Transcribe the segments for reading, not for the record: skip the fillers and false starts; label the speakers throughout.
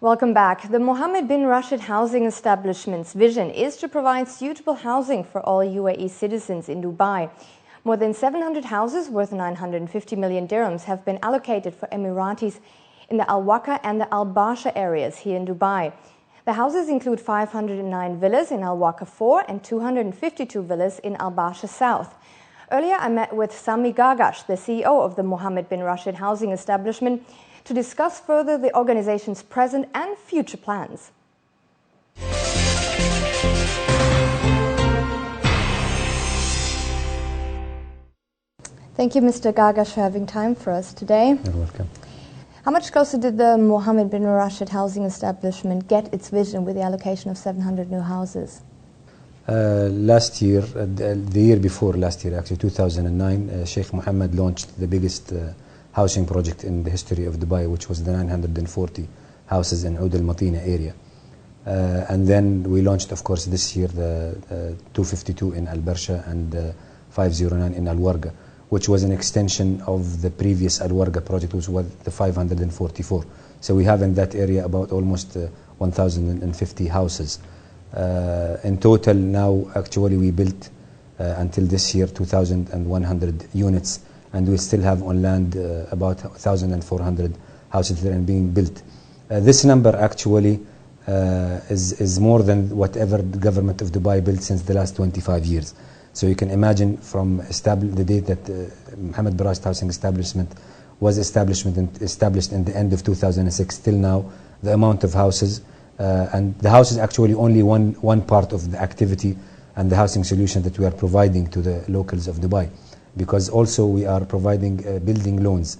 Speaker 1: Welcome back. The Mohammed bin Rashid Housing Establishment's vision is to provide suitable housing for all UAE citizens in Dubai. More than 700 houses worth 950 million dirhams have been allocated for Emiratis in the Al Waqar and the Al Barsha areas here in Dubai. The houses include 509 villas in Al Waqar 4 and 252 villas in Al Barsha South. Earlier, I met with Sami Gargesh, the CEO of the Mohammed bin Rashid Housing Establishment, to discuss further the organization's present and future plans. Thank you, Mr. Gargesh, for having time for us today.
Speaker 2: You're welcome.
Speaker 1: How much closer did the Mohammed bin Rashid Housing Establishment get its vision with the allocation of 700 new houses?
Speaker 2: Last year, the year before last year, actually 2009, Sheikh Mohammed launched the biggest housing project in the history of Dubai, which was the 940 houses in Oud Al Matina area. And then we launched, of course, this year the 252 in Al Barsha and 509 in Al Warga, which was an extension of the previous Al Warga project, which was the 544. So we have in that area about almost 1,050 houses. In total now, actually, we built until this year 2,100 units, and we still have on land about 1,400 houses that are being built. This number actually is more than whatever the government of Dubai built since the last 25 years. So you can imagine from the date that Mohammed bin Rashid Housing Establishment was established in the end of 2006 till now, the amount of houses, and the house is actually only one part of the activity and the housing solution that we are providing to the locals of Dubai, because also we are providing building loans.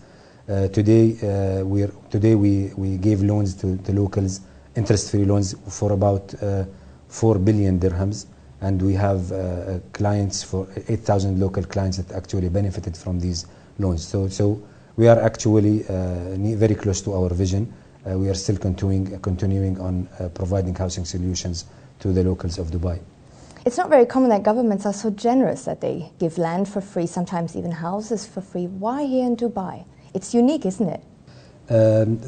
Speaker 2: Today we gave loans to the locals, interest-free loans for about 4 billion dirhams, and we have clients for 8,000 local clients that actually benefited from these loans. So we are actually very close to our vision. We are still continuing on providing housing solutions to the locals of Dubai.
Speaker 1: It's not very common that governments are so generous that they give land for free, sometimes even houses for free. Why here in Dubai? It's unique, isn't it?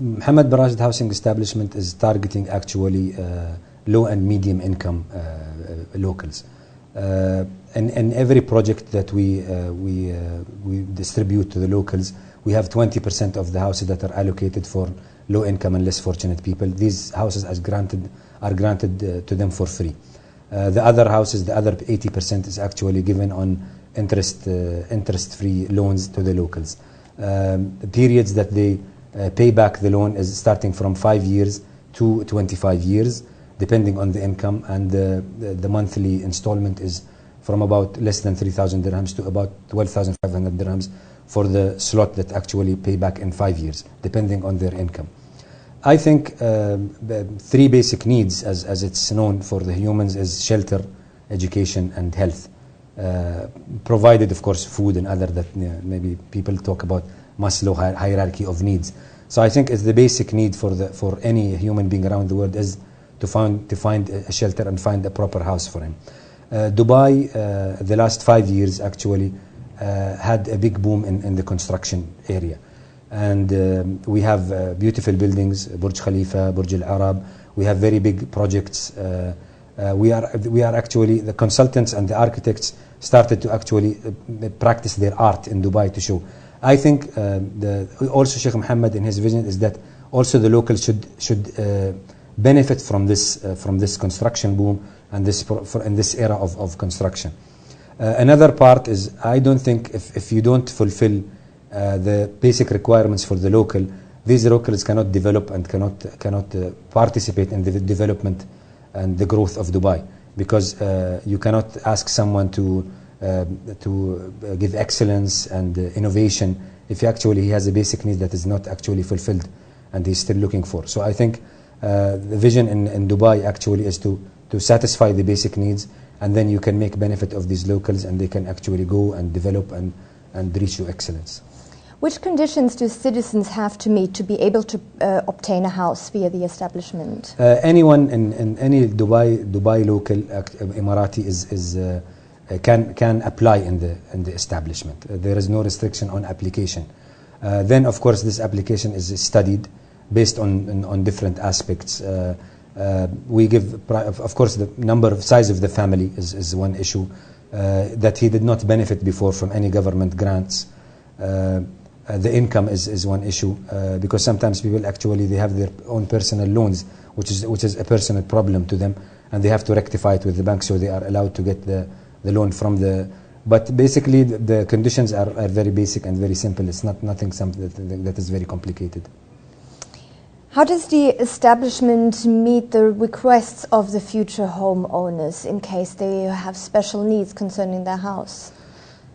Speaker 2: Mohammed bin Rashid Housing Establishment is targeting actually low and medium income locals. And every project that we distribute to the locals, we have 20% of the houses that are allocated for low income and less fortunate people. These houses are granted to them for free. The other houses, the other 80% is actually given on interest-free loans to the locals. The periods that they pay back the loan is starting from 5 years to 25 years, depending on the income, and the monthly installment is from about less than 3,000 dirhams to about 12,500 dirhams for the slot that actually pay back in 5 years, depending on their income. I think the 3 basic needs, as it's known for the humans, is shelter, education, and health. Provided, of course, food and other that maybe people talk about Maslow hierarchy of needs. So I think it's the basic need for any human being around the world is to find a shelter and find a proper house for him. Dubai, the last 5 years actually had a big boom in the construction area. And we have beautiful buildings, Burj Khalifa, Burj Al Arab. We have very big projects. We are actually, the consultants and the architects started to actually practice their art in Dubai to show. I think also Sheikh Mohammed in his vision is that also the locals should benefit from this construction boom and in this era of construction. Another part is, I don't think if you don't fulfill the basic requirements for the local, these locals cannot develop and cannot participate in the development and the growth of Dubai, because you cannot ask someone to give excellence and innovation if he has a basic need that is not actually fulfilled and he's still looking for. So I think the vision in Dubai actually is to satisfy the basic needs, and then you can make benefit of these locals and they can actually go and develop and reach to excellence.
Speaker 1: Which conditions do citizens have to meet to be able to obtain a house via the establishment?
Speaker 2: Anyone in any Dubai local Emirati can apply in the establishment. There is no restriction on application. Then, of course, this application is studied based on different aspects. We give, of course, the size of the family is one issue, that he did not benefit before from any government grants. The income is one issue, because sometimes people actually they have their own personal loans, which is a personal problem to them, and they have to rectify it with the bank, so they are allowed to get the loan from the. But basically, the conditions are very basic and very simple. It's nothing something that is very complicated.
Speaker 1: How does the establishment meet the requests of the future homeowners in case they have special needs concerning their house?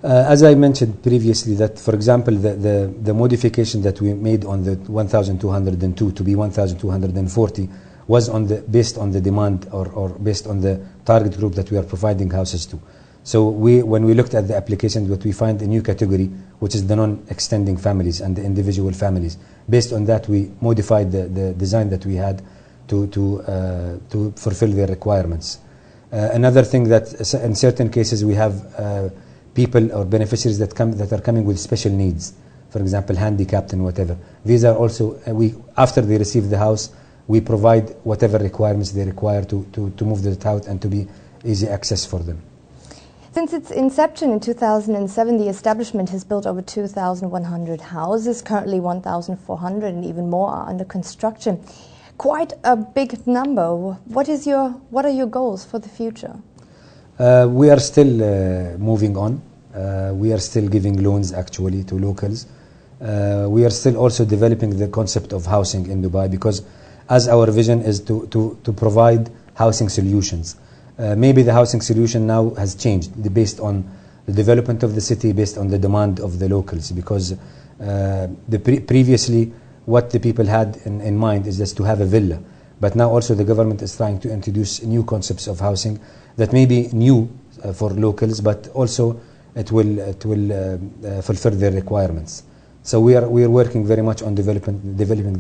Speaker 2: As I mentioned previously, that for example, the modification that we made on the 1,202 to be 1,240 was based on the demand or based on the target group that we are providing houses to. So when we looked at the application, what we find a new category, which is the non-extending families and the individual families. Based on that, we modified the design that we had to fulfill their requirements. Another thing that in certain cases we have people or beneficiaries that are coming with special needs, for example, handicapped and whatever. These are also after they receive the house, we provide whatever requirements they require to move the house and to be easy access for them.
Speaker 1: Since its inception in 2007, the establishment has built over 2,100 houses. Currently 1,400 and even more are under construction. Quite a big number. What are your goals for the future?
Speaker 2: We are still moving on. We are still giving loans actually to locals. We are still also developing the concept of housing in Dubai, because as our vision is to provide housing solutions. Maybe the housing solution now has changed based on the development of the city, based on the demand of the locals, because previously what the people had in mind is just to have a villa. But now also the government is trying to introduce new concepts of housing that may be new for locals, but also it will fulfill their requirements. So we are working very much on developing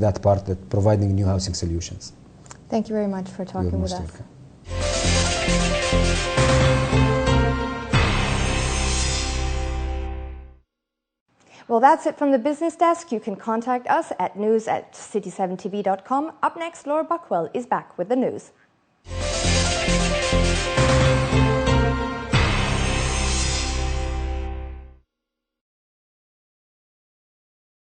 Speaker 2: that part, that providing new housing solutions.
Speaker 1: Thank you very much for talking with us.
Speaker 2: Welcome.
Speaker 1: Well, that's it from the business desk. You can contact us at news@city7tv.com. Up next, Laura Buckwell is back with the news.